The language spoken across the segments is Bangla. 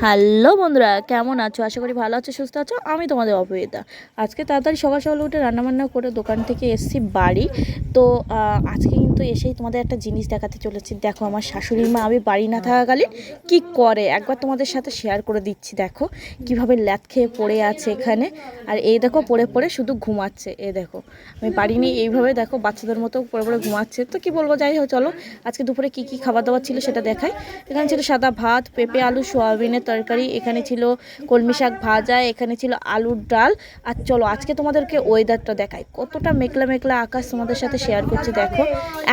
হ্যালো বন্ধুরা, কেমন আছো? আশা করি ভালো আছো, সুস্থ আছো। আমি তোমাদের অপবিতা। আজকে তাড়াতাড়ি সকাল সকাল উঠে রান্নাবান্না করে দোকান থেকে এসেছি বাড়ি। তো আজকে কিন্তু এসেই তোমাদের একটা জিনিস দেখাতে চলেছি। দেখো আমার শাশুড়ি মা আমি বাড়ি না থাকাকালীন কি করে একবার তোমাদের সাথে শেয়ার করে দিচ্ছি। দেখো কিভাবে ল্যাদ খেয়ে পড়ে আছে এখানে। আর এই দেখো পড়ে পড়ে শুধু ঘুমাচ্ছে। এই দেখো আমি বাড়ি নিয়ে এইভাবে দেখো বাচ্চাদের মতো পড়ে পড়ে ঘুমাচ্ছে। তো কি বলবো, যাই হোক চলো আজকে দুপুরে কি কি খাবার দাবার ছিল সেটা দেখাই। এখানে ছিল সাদা ভাত, পেঁপে আলু সোয়াবিনের তরকারি, এখানে ছিল কলমি শাক ভাজা, এখানে ছিল আলুর ডাল। আর চলো আজকে তোমাদেরকে ওয়েদারটা দেখাই, কতটা মেঘলা মেঘলা আকাশ তোমাদের সাথে শেয়ার করছি। দেখো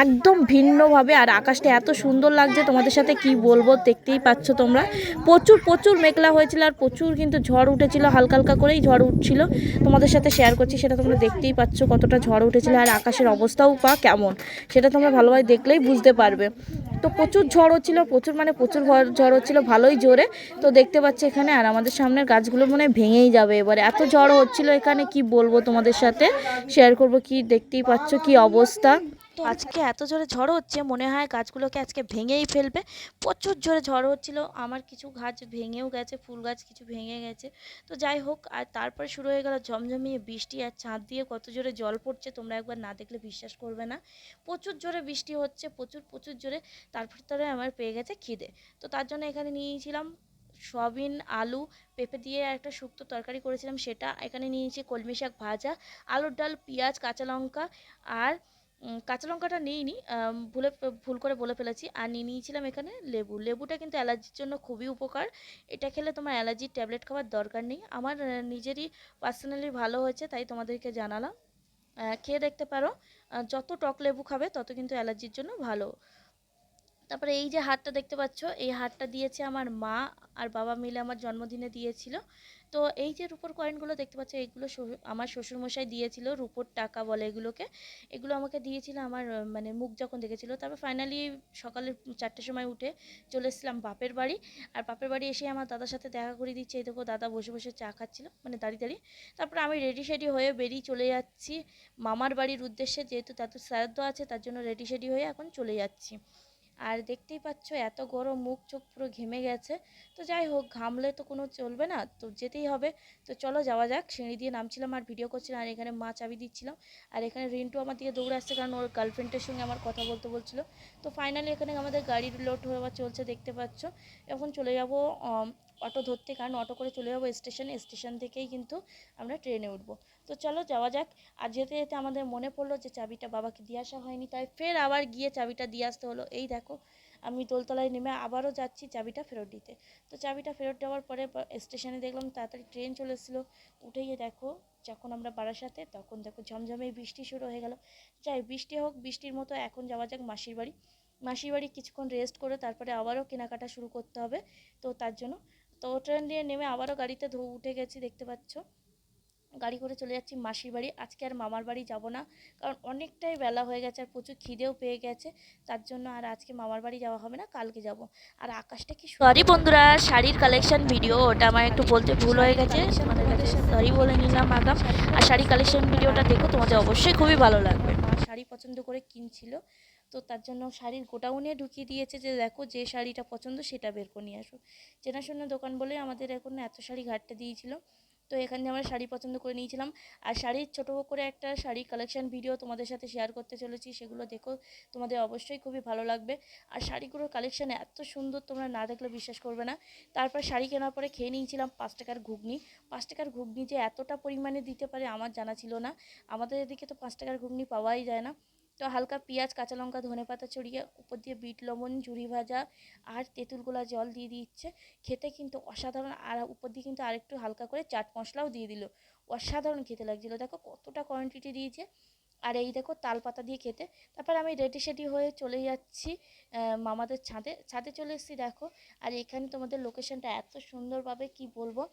একদম ভিন্নভাবে, আর আকাশটা এত সুন্দর লাগছে তোমাদের সাথে কি বলবো, দেখতেই পাচ্ছ তোমরা। প্রচুর প্রচুর মেঘলা হয়েছিল আর প্রচুর কিন্তু ঝড় উঠেছিল, হালকা হালকা করেই ঝড় উঠছিল। তোমাদের সাথে শেয়ার করছি, সেটা তোমরা দেখতেই পাচ্ছ কতটা ঝড় উঠেছিল আর আকাশের অবস্থাও বা কেমন, সেটা তোমরা ভালোভাবে দেখলেই বুঝতে পারবে। তো প্রচুর ঝড় হচ্ছিল, প্রচুর মানে প্রচুর ঝড় হচ্ছিল, ভালোই জোরে। তো দেখতে পাচ্ছি এখানে, আর আমাদের সামনের গাছগুলো মনে হয় ভেঙেই যাবে এবারে, এত ঝড় হচ্ছিল এখানে কি বলবো তোমাদের সাথে শেয়ার করব। কি দেখতেই পাচ্ছ কি অবস্থা। তো আজকে এত জোরে ঝড় হচ্ছে মনে হয় গাছগুলোকে আজকে ভেঙেই ফেলবে। প্রচুর জোরে ঝড় হচ্ছিল, আমার কিছু গাছ ভেঙেও গেছে, ফুল গাছ কিছু ভেঙে গেছে। তো যাই হোক, আর তারপরে শুরু হয়ে গেল ঝমঝমিয়ে বৃষ্টি, আর ছাদ দিয়ে কত জোরে জল পড়ছে তোমরা একবার না দেখলে বিশ্বাস করবে না। প্রচুর জোরে বৃষ্টি হচ্ছে, প্রচুর প্রচুর জোরে। তারপরে আমার পেয়ে গেছে খিদে। তো তার জন্য এখানে নিয়েছিলাম সয়াবিন আলু পেঁপে দিয়ে একটা শুক্তো তরকারি করেছিলাম সেটা, এখানে নিয়েছি কলমি শাক ভাজা, আলুর ডাল, পেঁয়াজ, কাঁচা লঙ্কা। আর কাঁচা লঙ্কাটা নিইনি, ভুল করে বলে ফেলেছি। আর নিয়েছিলাম এখানে লেবু। লেবুটা কিন্তু অ্যালার্জির জন্য খুবই উপকার। এটা খেলে তোমার অ্যালার্জির ট্যাবলেট খাওয়ার দরকার নেই। আমার নিজেরই পার্সোনালি ভালো হয়েছে, তাই তোমাদেরকে জানালাম। খেয়ে দেখতে পারো। যত টক লেবু খাবে তত কিন্তু অ্যালার্জির জন্য ভালো। তারপরে এই যে হারটা দেখতে পাচ্ছ, এই হারটা দিয়েছে আমার মা আর বাবা মিলে আমার জন্মদিনে দিয়েছিল। তো এই যে রূপোর কয়েনগুলো দেখতে পাচ্ছ, এগুলো আমার শ্বশুরমশাই দিয়েছিল, রূপোর টাকা বলে এগুলোকে। এগুলো আমাকে দিয়েছিল আমার মানে মুখ যখন দেখেছিল। তারপর ফাইনালি সকালে 4টের সময় উঠে চলে এসেছিলাম বাপের বাড়ি। আর বাপের বাড়ি এসে আমার দাদার সাথে দেখা করে দিচ্ছে। এই দেখো দাদা বসে বসে চা খাচ্ছিল, মানে দাঁড়িয়ে দাঁড়িয়ে। তারপর আমি রেডি সেডি হয়ে বেরিয়ে চলে যাচ্ছি মামার বাড়ির উদ্দেশ্যে, যেহেতু তাদের শ্রাদ্ধ আছে তার জন্য রেডি সেডি হয়ে এখন চলে যাচ্ছি। আর দেখতেই পাচ্ছ এত গরম, মুখ চোখ পুরো ঘেমে গেছে। তো যাই হোক, ঘামলে তো কোনো চলবে না, তো যেতেই হবে। তো চলো যাওয়া যাক। সিঁড়ি দিয়ে নামছিলাম আর ভিডিও করছিলাম, আর এখানে মা চাবি দিচ্ছিলাম। আর এখানে রিন্টু আমার দিকে দৌড়ে আসছে, কারণ ওর গার্লফ্রেন্ডের সঙ্গে আমার কথা বলতে বলছিল। তো ফাইনালি এখানে আমাদের গাড়ির লোড হওয়া চলছে, দেখতে পাচ্ছ। এখন চলে যাব অটো ধরতে, কারণ অটো করে চলে যাবো স্টেশনে, স্টেশন থেকেই কিন্তু আমরা ট্রেনে উঠবো। তো চলো যাওয়া যাক। আর যেতে যেতে আমাদের মনে পড়লো যে চাবিটা বাবাকে দিয়ে আসা হয়নি, তাই ফের আবার গিয়ে চাবিটা দিয়ে আসতে হলো। এই দেখো আমি দোলতলায় নেমে আবারও যাচ্ছি চাবিটা ফেরত দিতে। তো চাবিটা ফেরত দেওয়ার পরে স্টেশনে দেখলাম তাড়াতাড়ি ট্রেন চলে এসেছিলো। উঠে গিয়ে দেখো যখন আমরা বারাসাতে, তখন দেখো ঝমঝমে বৃষ্টি শুরু হয়ে গেল। যাই বৃষ্টি হোক, বৃষ্টির মতো এখন যাওয়া যাক মাসির বাড়ি। মাসির বাড়ি কিছুক্ষণ রেস্ট করে তারপরে আবারও কেনাকাটা শুরু করতে হবে। তো তার জন্য তো ট্রেন দিয়ে নেমে আবারও গাড়িতে উঠে গেছি, দেখতে পাচ্ছ। গাড়ি করে চলে যাচ্ছি মাসির বাড়ি। আজকে আর মামার বাড়ি যাব না, কারণ অনেকটাই বেলা হয়ে গেছে আর প্রচুর খিদেও পেয়ে গেছে। তার জন্য আর আজকে মামার বাড়ি যাওয়া হবে না, কালকে যাব। আর আকাশটা কি সরি বন্ধুরা, শাড়ির কালেকশন ভিডিও, ওটা আমার একটু বলতে ভুল হয়ে গেছে, তোমাদের কাছে সরি বলে নিলাম আগাম। আর শাড়ি কালেকশন ভিডিওটা দেখো, তোমাদের অবশ্যই খুবই ভালো লাগবে। মা শাড়ি পছন্দ করে কিনছিল, তো তার জন্য শাড়ির গোডাউনে ঢুকিয়ে দিয়েছে যে দেখো যে শাড়িটা পছন্দ সেটা বের করে নিয়ে আসো। চেনাশোনা দোকান বলে আমাদের এখন এত শাড়ি ঘাটতে দিয়েছিল। তো এখানে আমরা শাড়ি পছন্দ করে নিয়েছিলাম। আর শাড়ির ছোটো করে একটা শাড়ি কালেকশন ভিডিও তোমাদের সাথে শেয়ার করতে চলেছি, সেগুলো দেখো, তোমাদের অবশ্যই খুবই ভালো লাগবে। আর শাড়িগুলোর কালেকশান এত সুন্দর, তোমরা না দেখলে বিশ্বাস করবে না। তারপর শাড়ি কেনার পরে খেয়ে নিয়েছিলাম 5 টাকার ঘুগনি। 5 টাকার ঘুগনি যে এতটা পরিমাণে দিতে পারে আমার জানা ছিল না। আমাদের এদিকে তো 5 টাকার ঘুগনি পাওয়াই যায় না। তো হালকা পেঁয়াজ, কাঁচা লঙ্কা, ধনেপাতা ছড়িয়ে উপর দিয়ে বিট লবণ, ঝুরি ভাজা আর তেঁতুলগুলা জল দিয়ে দিচ্ছে। খেতে কিন্তু অসাধারণ। আর উপর দিয়ে কিন্তু আরেকটু হালকা করে চাট মশলাও দিয়ে দিল। অসাধারণ খেতে লাগছিলো, দেখো কতটা কোয়ান্টিটি দিয়েছে। আর এই দেখো তাল পাতা দিয়ে খেতে। তারপর আমি রেডি সেডি হয়ে চলে যাচ্ছি মামাদের ছাদে। ছাদে চলে এসেছি দেখো। আর এখানে তোমাদের লোকেশনটা এত সুন্দরভাবে কি বলবো,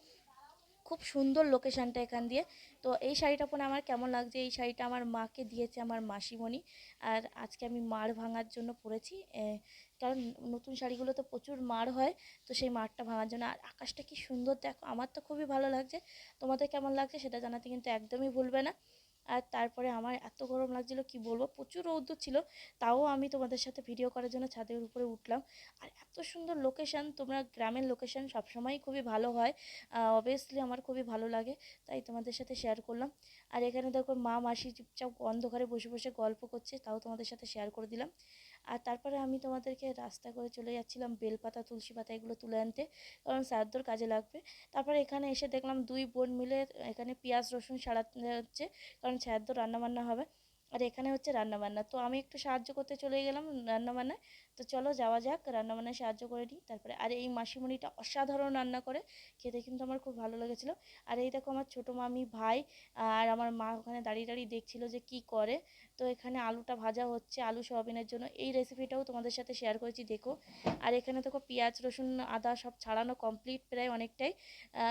খুব সুন্দর লোকেশানটা এখান দিয়ে। তো এই শাড়িটা পরে আমার কেমন লাগছে, এই শাড়িটা আমার মাকে দিয়েছে আমার মাসিমণি। আর আজকে আমি মাড় ভাঙার জন্য পরেছি, কারণ নতুন শাড়িগুলো তো প্রচুর মাড় হয়। তো সেই মাড়টা ভাঙার জন্য। আর আকাশটা কি সুন্দর দেখো, আমার তো খুবই ভালো লাগছে। তোমাদের কেমন লাগছে সেটা জানাতে কিন্তু একদমই ভুলবে না। আর তারপরে আমার এত গরম লাগছিলো কি বলবো, প্রচুর রৌদ্র ছিল, তাও আমি তোমাদের সাথে ভিডিও করার জন্য ছাদের উপরে উঠলাম। আর এত সুন্দর লোকেশান, তোমরা গ্রামের লোকেশান সবসময়ই খুবই ভালো হয়, অবভিয়াসলি আমার খুবই ভালো লাগে, তাই তোমাদের সাথে শেয়ার করলাম। আর এখানে দেখো মা মাসি চুপচাপ অন্ধকারে বসে বসে গল্প করছে, তাও তোমাদের সাথে শেয়ার করে দিলাম। আর তারপরে আমি তোমাদেরকে রাস্তা করে চলে যাচ্ছিলাম বেলপাতা তুলসী পাতা এগুলো তুলে আনতে, কারণ শ্রাদ্ধর কাজে লাগবে। তারপরে এখানে এসে দেখলাম দুই বোন মিলে এখানে পেঁয়াজ রসুন ছাড়াতে হচ্ছে, কারণ শ্রাদ্ধ রান্নাবান্না হবে। আর এখানে হচ্ছে রান্নাবান্না, তো আমি একটু সাহায্য করতে চলে গেলাম রান্নাবান্নায়। তো চলো যাওয়া যাক, রান্নাবান্নায় সাহায্য করে নিই। তারপরে আর এই মাসিমণিটা অসাধারণ রান্না করে, খেতে কিন্তু আমার খুব ভালো লেগেছিলো। আর এই দেখো আমার ছোটো মামি ভাই আর আমার মা ওখানে দাঁড়িয়ে দাঁড়িয়ে দেখছিলো যে কি করে। তো এখানে আলুটা ভাজা হচ্ছে আলু সয়াবিনের জন্য, এই রেসিপিটাও তোমাদের সাথে শেয়ার করেছি দেখো। আর এখানে দেখো পেঁয়াজ রসুন আদা সব ছাড়ানো কমপ্লিট, প্রায় অনেকটাই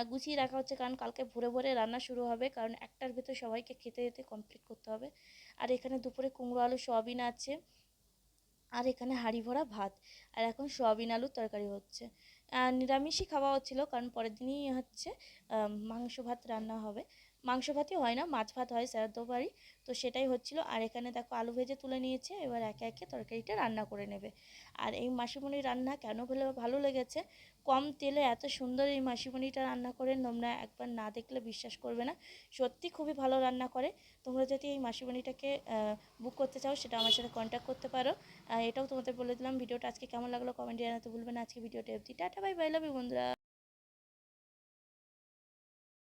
গুছিয়ে রাখা হচ্ছে, কারণ কালকে ভোরে ভোরে রান্না শুরু হবে, কারণ একটার ভেতর সবাইকে খেতে যেতে কমপ্লিট করতে হবে। আর এখানে দুপুরে কুমড়ো আলু সয়াবিন আছে, আর এখানে হাঁড়ি ভরা ভাত, আর এখন সয়াবিন আলুর তরকারি হচ্ছে। নিরামিষই খাওয়া হচ্ছিলো, কারণ পরের দিনই হচ্ছে মাংস ভাত রান্না হবে। মাংস ভাতই হয় না, মাছ ভাত হয় শ্রাদ্ধ বাড়ি, তো সেটাই হচ্ছিলো। আর এখানে দেখো আলু ভেজে তুলে নিয়েছে, এবার একে একে তরকারিটা রান্না করে নেবে। আর এই মাসিমণির রান্না কেন ভালো লেগেছে, কম তেলে এত সুন্দর এই মাসিমণিটা রান্না করে, তোমরা একবার না দেখলে বিশ্বাস করবে না, সত্যি খুবই ভালো রান্না করে। তোমরা যদি এই মাসিমণিটাকে বুক করতে চাও, সেটা আমার সাথে কন্ট্যাক্ট করতে পারো। এটাও তোমাদের বলে দিলাম। ভিডিওটা আজকে কেমন লাগলো কমেন্টে জানাতে ভুলবে না। আজকে ভিডিওটা অবধি, tata bye bye, love you বন্ধুরা।